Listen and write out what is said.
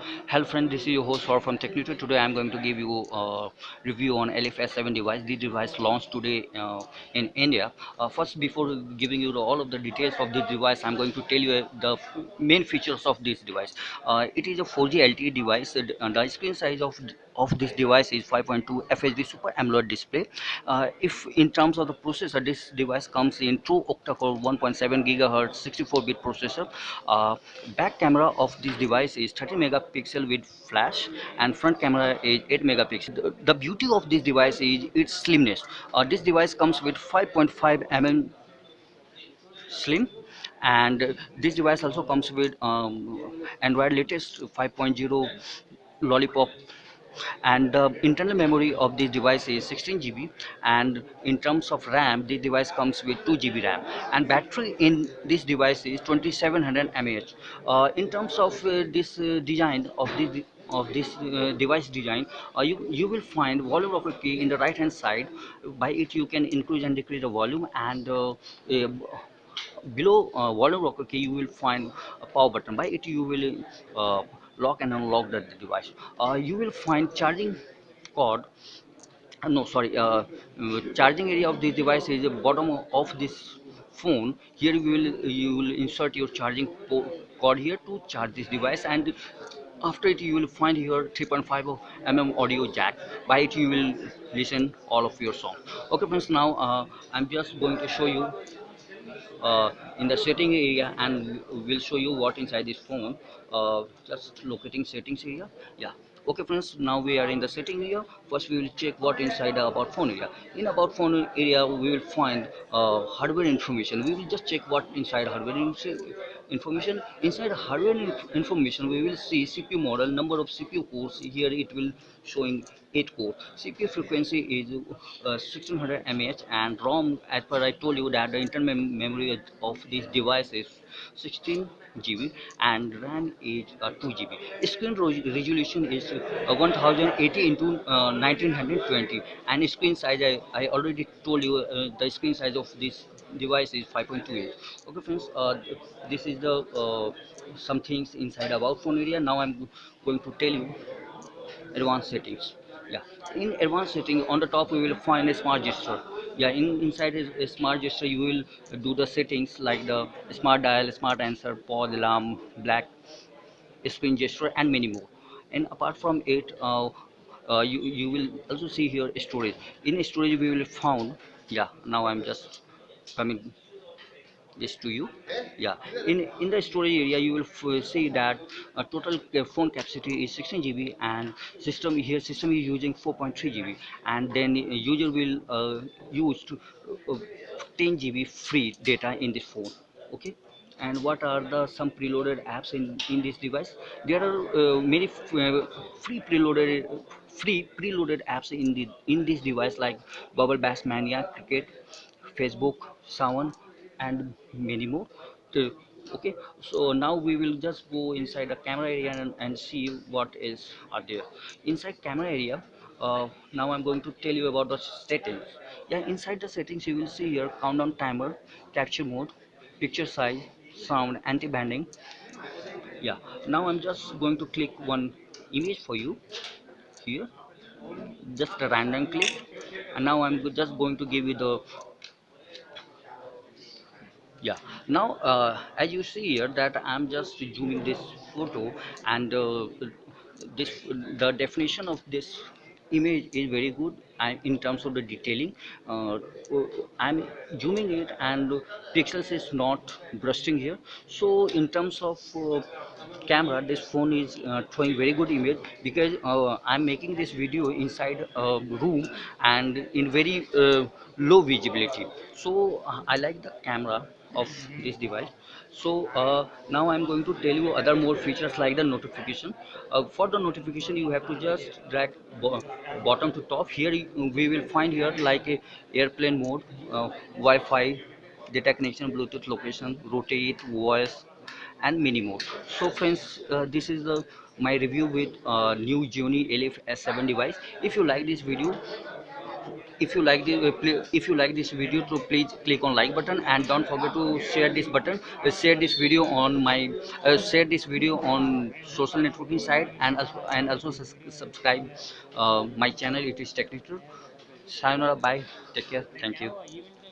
Hello friend, this is your host Saurabh from Technutor. Today I am going to give you a review on Elif S7 device. This device launched today in India. First, before giving you all of the details of this device, I am going to tell you the main features of this device. It is a 4G LTE device. The screen size of this device is 5.2 FHD Super AMOLED display. If in terms of the processor, this device comes in true octa-core 1.7 GHz 64-bit processor. Uh, Back camera of this device is 30 megapixel with flash, and front camera is 8 megapixel. The beauty of this device is its slimness. This device comes with 5.5 mm slim, and this device also comes with Android latest 5.0 lollipop, and the internal memory of this device is 16 GB, and in terms of RAM this device comes with 2 GB RAM, and battery in this device is 2700 mAh. In terms of this design of this device design, you will find volume rocker key in the right hand side. By it you can increase and decrease the volume, and below volume rocker key you will find a power button. By it you will lock and unlock the device. You will find charging cord, no sorry charging area of this device is the bottom of this phone. Here you will insert your charging cord here to charge this device, and after it you will find here 3.5 audio jack. By it you will listen all of your song. Okay friends, now I'm just going to show you in the setting area, and we'll show you what inside this phone. Just locating settings area. Yeah, okay friends, now we are in the setting area. First we will check what inside the about phone area. In about phone area we will find hardware information. We will just check what inside hardware information. Inside hardware information we will see CPU model, number of CPU cores. Here it will showing 8 core. CPU frequency is 1600 mAh, and ROM, as per I told you that the internal memory of this device is 16 GB, and RAM is 2 GB. Screen resolution is 1080 into 1920, and screen size I already told you the screen size of this device is 5.2 inch. Okay friends, this is the some things inside about phone area. Now I'm going to tell you advanced settings. Yeah, in advanced setting on the top we will find a smart gesture. Yeah, inside a smart gesture you will do the settings like the smart dial, smart answer, pause, alarm, black screen gesture, and many more. And apart from it, you will also see here storage. In storage we will found, yeah, now I'm just coming this to you. Yeah, in the storage area you will see that total phone capacity is 16 GB, and system is using 4.3 GB, and then user will use to, uh, 10 GB free data in this phone. Okay, and what are the some preloaded apps in this device? There are many free preloaded apps in this device, like Bubble Bass Mania, Cricket, Facebook, Sawan, and many more. Uh, okay, so now we will just go inside the camera area and see what is are there inside camera area. Now I'm going to tell you about the settings. Yeah, inside the settings you will see here countdown timer, capture mode, picture size, sound, anti-banding. Yeah, now I'm just going to click one image for you here, just a random click, and now I'm just going to give you the, yeah. Now as you see here that I'm just zooming this photo, and this the definition of this image is very good, and in terms of the detailing, uh, I'm zooming it, and pixels is not bursting here. So in terms of camera, this phone is showing very good image, because I'm making this video inside a room and in very low visibility. So I like the camera of this device. So now I'm going to tell you other more features like the notification. For the notification you have to just drag bottom to top. Here we will find here like a airplane mode, Wi-Fi, data connection, Bluetooth location, rotate, voice, and many more. So friends, this is the my review with new Xiaomi Elif S7 device. If you like this video, if you like if you like this video, so please click on like button, and don't forget to share this button, share this video on my share this video on social networking site, and also subscribe my channel. It is technical. Sayonara, bye, take care, thank you.